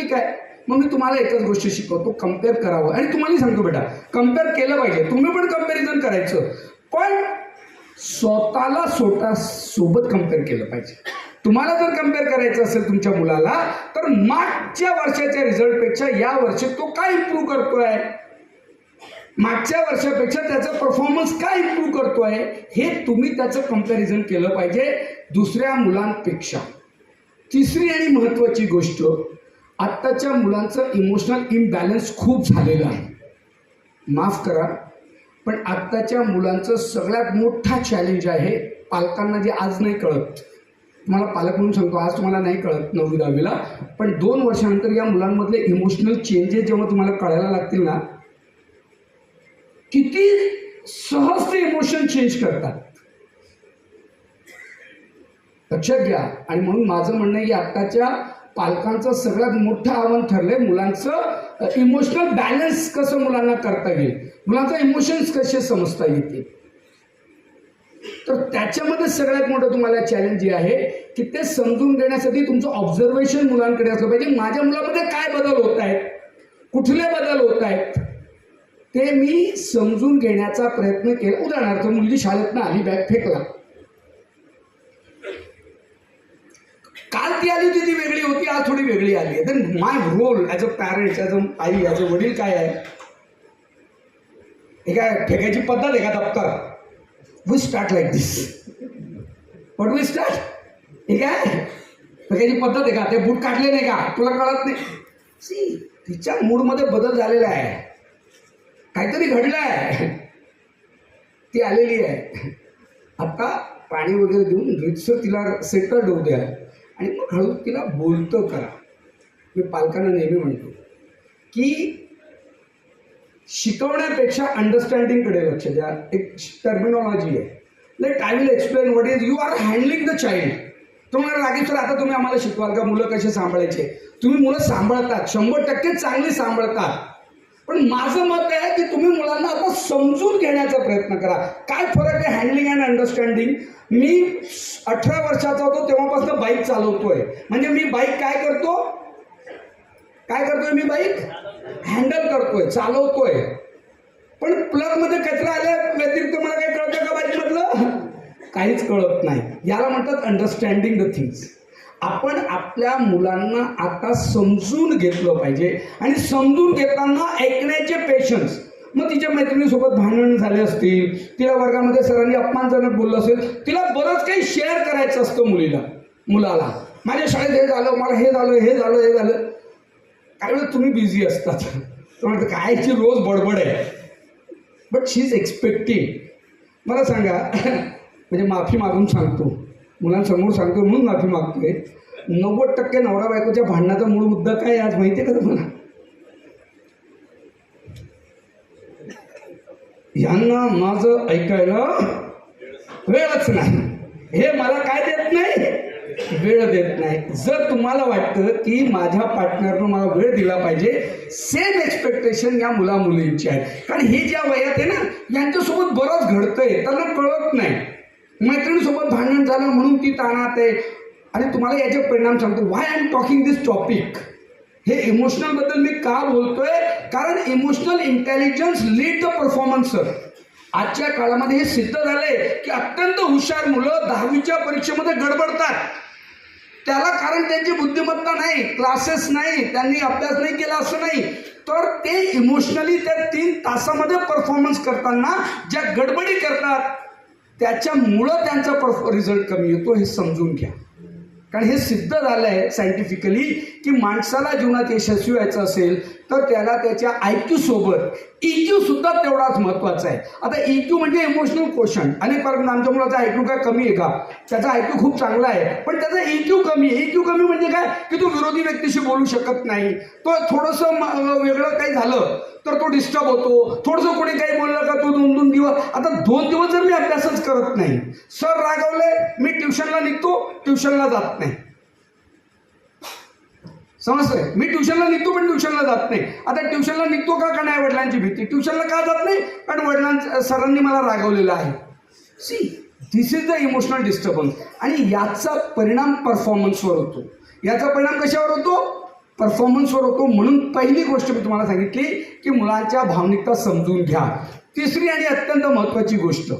ठीक आहे. मग मी तुम्हाला एकच गोष्ट शिकवतो, कम्पेअर करावं. आणि तुम्हाला सांगतो बेटा, कम्पेअर केलं पाहिजे, तुम्ही पण कम्पॅरिझन करायचं, पण स्वतःला सोबत कम्पेअर केलं पाहिजे. तुम्हाला जर कम्पेअर करायचं असेल तुमच्या मुलाला, तर मागच्या वर्षाच्या रिझल्टपेक्षा या वर्षी तो काय इम्प्रूव्ह करतोय, मागच्या वर्षापेक्षा त्याचा परफॉर्मन्स काय इम्प्रूव्ह करतोय, हे तुम्ही त्याचं कम्पॅरिझन केलं पाहिजे दुसऱ्या मुलांपेक्षा. तिसरी आणि महत्त्वाची गोष्ट, आत्ताच्या मुलांचं इमोशनल इम्बॅलन्स खूप झालेलं आहे. माफ करा, पण आत्ताच्या मुलांचं सगळ्यात मोठा चॅलेंज आहे, पालकांना जे आज नाही कळत. तुम्हाला पालक म्हणून सांगतो, आज तुम्हाला नाही कळत 9वी 10वीला, पण 2 वर्षानंतर या मुलांमधले इमोशनल चेंजेस जेव्हा तुम्हाला कळायला लागतील ना, किती सहज ते इमोशन चेंज करतात, लक्षात घ्या. आणि म्हणून माझं म्हणणं आहे की आत्ताच्या पालकांचं सगळ्यात मोठं आव्हान ठरलंय मुलांचं इमोशनल बॅलन्स कसं मुलांना करता येईल, मुलांचा इमोशन्स कसे समजता येतील. तर त्याच्यामध्ये सगळ्यात मोठं तुम्हाला चॅलेंज जे आहे की ते समजून घेण्यासाठी तुमचं ऑब्झर्वेशन मुलांकडे असलं पाहिजे. माझ्या मुलामध्ये काय बदल होत आहेत, कुठले बदल होत आहेत, ते मी समजून घेण्याचा प्रयत्न केला. उदाहरणार्थ, मुलगी शाळेतनं आली, बॅग फेकला, काल ती आली होती ती वेगळी होती, आज थोडी वेगळी आली आहे. तर my role as a parents, as a आई, ॲज अ वडील काय आहे, हे काय फेकायची पद्धत आहे का दप्तर, we start like this, but we start, हे काय फेकायची पद्धत आहे का, ते बूट काढले नाही का, तुला कळत नाही. सी, तिच्या मूडमध्ये बदल झालेला आहे, काहीतरी घडलं आहे, ती आलेली आहे. आता पाणी वगैरे देऊन रितसर तिला सेटल्ड होऊ द्या आणि मग हळू तिला बोलतं करा. मी पालकांना नेहमी म्हणतो की शिकवण्यापेक्षा अंडरस्टँडिंगकडे लक्ष द्या. एक टर्मिनॉलॉजी आहे, like I will explain what is you are handling the child. तुम्हाला लागेल सर आता तुम्ही आम्हाला शिकवाल का मुलं कसे सांभाळायचे. तुम्ही मुलं सांभाळतात, 100% चांगली सांभाळतात, पण माझं मत आहे की तुम्ही मुलांना आता समजून घेण्याचा प्रयत्न करा. काय फरक आहे हँडलिंग अँड अंडरस्टँडिंग. मी 18 वर्षाचा होतो तेव्हापासून बाईक चालवतोय, म्हणजे मी बाईक काय करतोय, मी बाईक हँडल करतोय, चालवतोय. पण प्लगमध्ये कचरा आल्या व्यतिरिक्त मला काही कळतं का बाईकमधलं, काहीच कळत नाही. याला म्हणतात अंडरस्टँडिंग द थिंग्स. आपण आपल्या मुलांना आता समजून घेतलं पाहिजे आणि समजून घेताना ऐकण्याचे पेशन्स. मग तिच्या मैत्रिणीसोबत भांडण झाले असतील, तिला वर्गामध्ये सरांनी अपमानजनक बोललं असेल, तिला बरंच काही शेअर करायचं असतं मुलाला. माझ्या शाळेत हे झालं, मला हे झालं. काही वेळेस तुम्ही बिझी असतात, तुम्हाला कायची रोज बडबड आहे, बट शी इज एक्सपेक्टिंग. मला सांगा, म्हणजे माफी मागून सांगतो, मुलांसमोर सांगतो म्हणून माफी मागतोय, 90% नवरा बायकोच्या भांडणाचा मूळ मुद्दा काय आज माहिती आहे का तुम्हाला. यांना माझं ऐकायला वेळच नाही, हे मला काय देत नाही, वेळ देत नाही. जर तुम्हाला वाटतं की माझ्या पार्टनरनं मला वेळ दिला पाहिजे, सेम एक्सपेक्टेशन या मुला मुलींची आहे. कारण हे ज्या वयात आहे ना, यांच्यासोबत बरंच घडतंय, त्यांना कळत नाही. मैत्रिणीसोबत भांडण झालं म्हणून ती ताणात आहे. आणि तुम्हाला याचे परिणाम सांगतो. Why I am talking this topic. हे इमोशनल बद्दल मी का बोलतोय, कारण emotional intelligence lead the performance. आजच्या काळामध्ये हे सिद्ध झालंय की अत्यंत हुशार मुलं 10वीच्या परीक्षेमध्ये गडबडतात. त्याला कारण त्यांची बुद्धिमत्ता नाही, क्लासेस नाही, त्यांनी अभ्यास नाही केला असं नाही, तर ते इमोशनली त्या 3 तासामध्ये परफॉर्मन्स करताना ज्या गडबडी करतात त्याच्यामुळं त्यांचा रिझल्ट कमी येतो. हे समजून घ्या. कारण हे सिद्ध झालं आहे सायंटिफिकली की माणसाला जीवनात यशस्वी व्हायचं असेल तर त्याला त्याच्या IQ सोबत EQ सुद्धा तेवढाच महत्त्वाचा आहे. आता EQ म्हणजे इमोशनल क्वोशंट. अनेक पालक आमच्या मुलाचा IQ काय कमी आहे का, त्याचा IQ खूप चांगला आहे पण त्याचा EQ कमी आहे. EQ कमी म्हणजे काय की तो विरोधी व्यक्तीशी बोलू शकत नाही, तो थोडंसं वेगळं काही झालं तर तो डिस्टर्ब होतो, थोडंसं कोणी काही बोललं का तो 2-2 दिवस. आता 2 दिवस जर मी अभ्यासच करत नाही, सर रागवले, मी ट्युशनला निघतो, ट्युशनला जात नाही. समजतंय, मी ट्युशनला निघतो पण ट्युशनला जात नाही. आता ट्युशनला निघतो का, कारण आहे वडिलांची भीती. ट्युशनला का जात नाही, कारण सरांनी मला रागवलेलं आहे. See, this is the emotional disturbance. आणि याचा परिणाम परफॉर्मन्सवर होतो. याचा परिणाम कशावर होतो, परफॉर्मन्सवर होतो. म्हणून पहिली गोष्ट मी तुम्हाला सांगितली की मुलांच्या भावनिकता समजून घ्या. तिसरी आणि अत्यंत महत्त्वाची गोष्ट,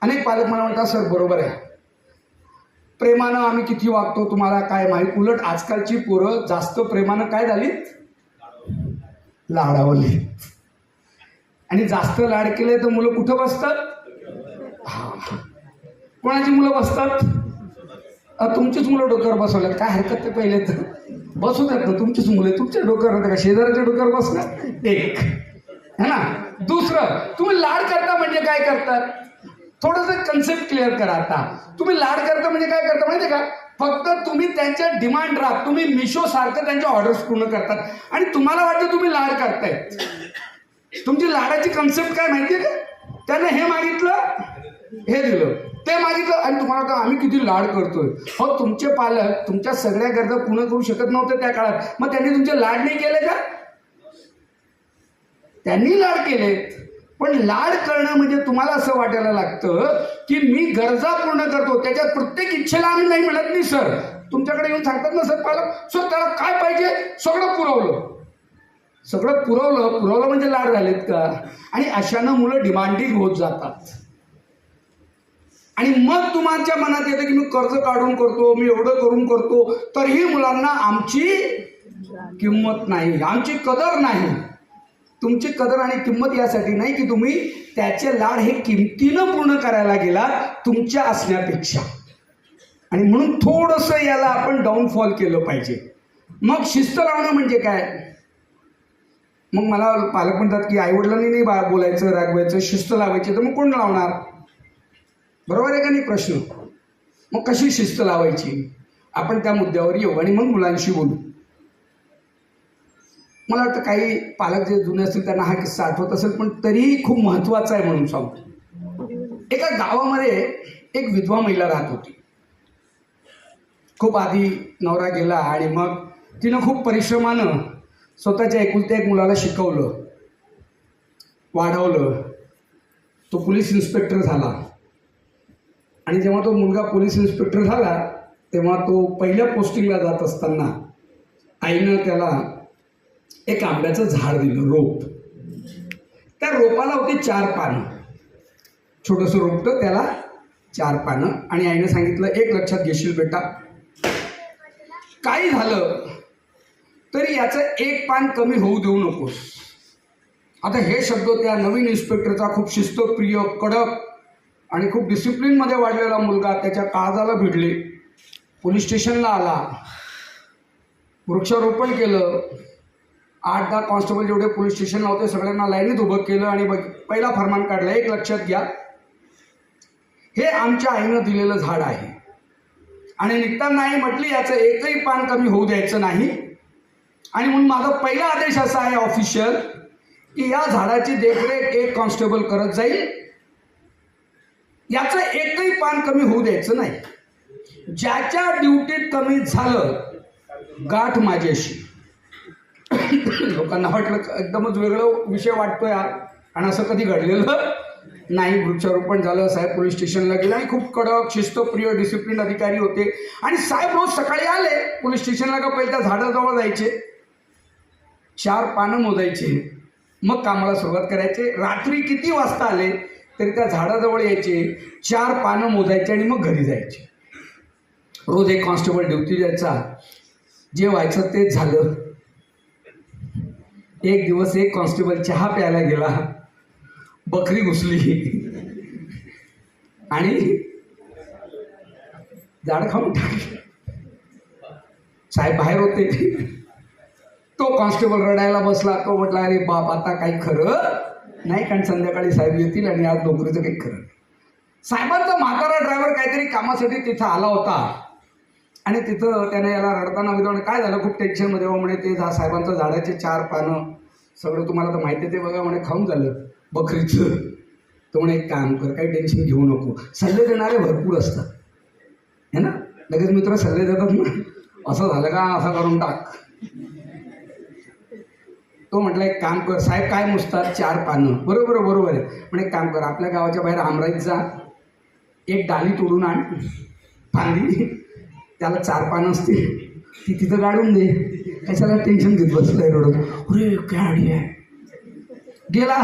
अनेक पालक मला म्हणतात सर बरोबर आहे, प्रेमानं आम्ही किती वागतो तुम्हाला काय माहीत. उलट आजकालची पोरं जास्त प्रेमानं काय झाली, लाडावली. आणि जास्त लाड केले तर मुलं कुठं बसतात, कोणाची मुलं बसतात, तुमचीच मुलं डोक्यावर बसवल्यात. काय हरकत ते पहिले तर बसू द्यात ना, तुमचीच मुलं तुमच्या डोक्यावर होतं का शेजाऱ्याच्या डोक्यावर बसणार. एक है ना. दुसरं, तुम्ही लाड करता म्हणजे काय करतात, थोडंसं कन्सेप्ट क्लिअर करा. आता तुम्ही लाड करता म्हणजे काय करता माहिती का, फक्त तुम्ही त्यांच्या डिमांड राहत, तुम्ही मिशो सारखं त्यांच्या ऑर्डर्स पूर्ण करतात आणि तुम्हाला वाटतं तुम्ही लाड करताय. तुमची लाडाची कन्सेप्ट काय माहितीये का, त्यानं हे मागितलं हे दिलं, ते मागितलं आणि तुम्हाला वाटतं आम्ही किती लाड करतोय. हो, तुमचे पालक तुमच्या सगळ्या गरजा पूर्ण करू शकत नव्हते त्या काळात, मग त्यांनी तुमचे लाड नाही केले का, त्यांनी लाड केलेत. पण लाड करणं म्हणजे तुम्हाला असं वाटायला लागतं की मी गरजा पूर्ण करतो, त्याच्यात प्रत्येक इच्छेला आम्ही नाही म्हणत नाही. सर तुमच्याकडे येऊन सांगतात ना सर पालक, सर त्याला काय पाहिजे सगळं पुरवलं, सगळं पुरवलं म्हणजे लाड झालेत का. आणि अशानं मुलं डिमांडिंग होत जातात आणि मग तुमच्या मनात येतं की मी कर्ज काढून करतो, मी एवढं करून करतो, तरीही मुलांना आमची किंमत नाही, आमची कदर नाही. तुमची कदर आणि किंमत यासाठी नाही की तुम्ही त्याचे लाड हे किमतीनं पूर्ण करायला गेला तुमच्या असण्यापेक्षा. आणि म्हणून थोडंसं याला आपण डाऊनफॉल केलं पाहिजे. मग शिस्त लावणं म्हणजे काय, मग मला पालक म्हणतात की आईवडिलांनी नाही बोलायचं रागवायचं, शिस्त लावायची, तर मग कोण लावणार, बरोबर आहे का नाही प्रश्न. मग कशी शिस्त लावायची, आपण त्या मुद्द्यावर येऊ आणि मग मुलांशी बोलू. मला वाटतं काही पालक जे जुने असतील त्यांना हा किस्सा आठवत असेल, पण तरीही खूप महत्त्वाचा आहे म्हणून सांगतो. एका गावामध्ये एक विधवा महिला राहत होती. खूप आधी नवरा गेला आणि मग तिनं खूप परिश्रमानं स्वतःच्या एकुलत्या एक मुलाला शिकवलं, वाढवलं. तो पोलीस इन्स्पेक्टर झाला आणि जेव्हा तो मुलगा पोलीस इन्स्पेक्टर झाला तेव्हा तो पहिल्या पोस्टिंगला जात असताना आईनं त्याला एक आंब्याचं झाड दिलं, रोप. त्या रोपाला होती 4 पानं, छोटंसं रोपटं, त्याला 4 पानं. आणि आईनं सांगितलं एक लक्षात घेशील बेटा, काही झालं तरी याचं 1 पान कमी होऊ देऊ नकोस. आता हे शब्द त्या नवीन इन्स्पेक्टरचा, खूप शिस्तप्रिय, कडक आणि खूप डिसिप्लिनमध्ये वाढलेला मुलगा, त्याच्या काळजाला भिडले. पोलीस स्टेशनला आला, वृक्षारोपण केलं. 8-10 कॉन्स्टेबल जेवढे पोलीस स्टेशनला होते सगळ्यांना लाईनीत उभं केलं आणि पहिला फरमान काढला, एक लक्षात घ्या, हे आमच्या आईनं दिलेलं झाड आहे आणि निघताना आई म्हटली याचं एकही पान कमी होऊ द्यायचं नाही. आणि म्हणून माझा पहिला आदेश असा आहे ऑफिशियल की या झाडाची देखरेख एक कॉन्स्टेबल करत जाईल, याचं एकही पान कमी होऊ द्यायचं नाही. ज्याच्या ड्युटीत कमी झालं गाठ माझ्याशी. लोकांना वाटलं एकदमच वेगळं विषय वाटतोय आणि असं कधी घडलेलं नाही. वृक्षारोपण झालं, साहेब पोलीस स्टेशनला गेले आणि खूप कडक शिस्तप्रिय डिसिप्लिन अधिकारी होते. आणि साहेब रोज सकाळी आले पोलीस स्टेशनला का पहिल्या झाडाजवळ जायचे, 4 पानं मोजायचे, मग कामाला सुरुवात करायचे. रात्री किती वाजता आले तरी त्या झाडाजवळ यायचे, 4 पानं मोजायचे आणि मग घरी जायचे. रोज एक कॉन्स्टेबल ड्युटी द्यायचा. जे व्हायचं तेच झालं. एक दिवस एक कॉन्स्टेबल चहा प्यायला गेला, बकरी घुसली आणि झाड खाऊन टाकलं. साहेब बाहेर होते. तो कॉन्स्टेबल रडायला बसला. तो म्हटला अरे बाप आता काही खरं नाही, कारण संध्याकाळी साहेब येतील आणि आज नोकरीचं काही खरं नाही. साहेबांचा म्हातारा ड्रायव्हर काहीतरी कामासाठी तिथं आला होता आणि तिथं त्याने याला रडताना विधान काय झालं, खूप टेन्शनमध्ये हो म्हणे, ते साहेबांचं झाडाचे 4 पानं सगळं तुम्हाला तर माहिती आहे ते बघा म्हणे, खाऊन झालं बकरीचं. तो म्हणे एक काम कर, काही टेन्शन घेऊ नको, सल्ले देणारे भरपूर असतात है ना. लगेच मित्र सल्ले देतात ना, असं झालं का असं करून टाक. तो म्हटलं एक काम कर, साहेब काय मोजतात 4 पानं, बरोबर आहे म्हणे, एक काम कर, आपल्या गावाच्या बाहेर आमराईत जा, एक डाली तोडून आण, फांदी, त्याला 4 पानं असतील ती तिथं गाडून दे, कशाला टेन्शन घेत बसलाय रडत, अरे काय आयडिया आहे गेला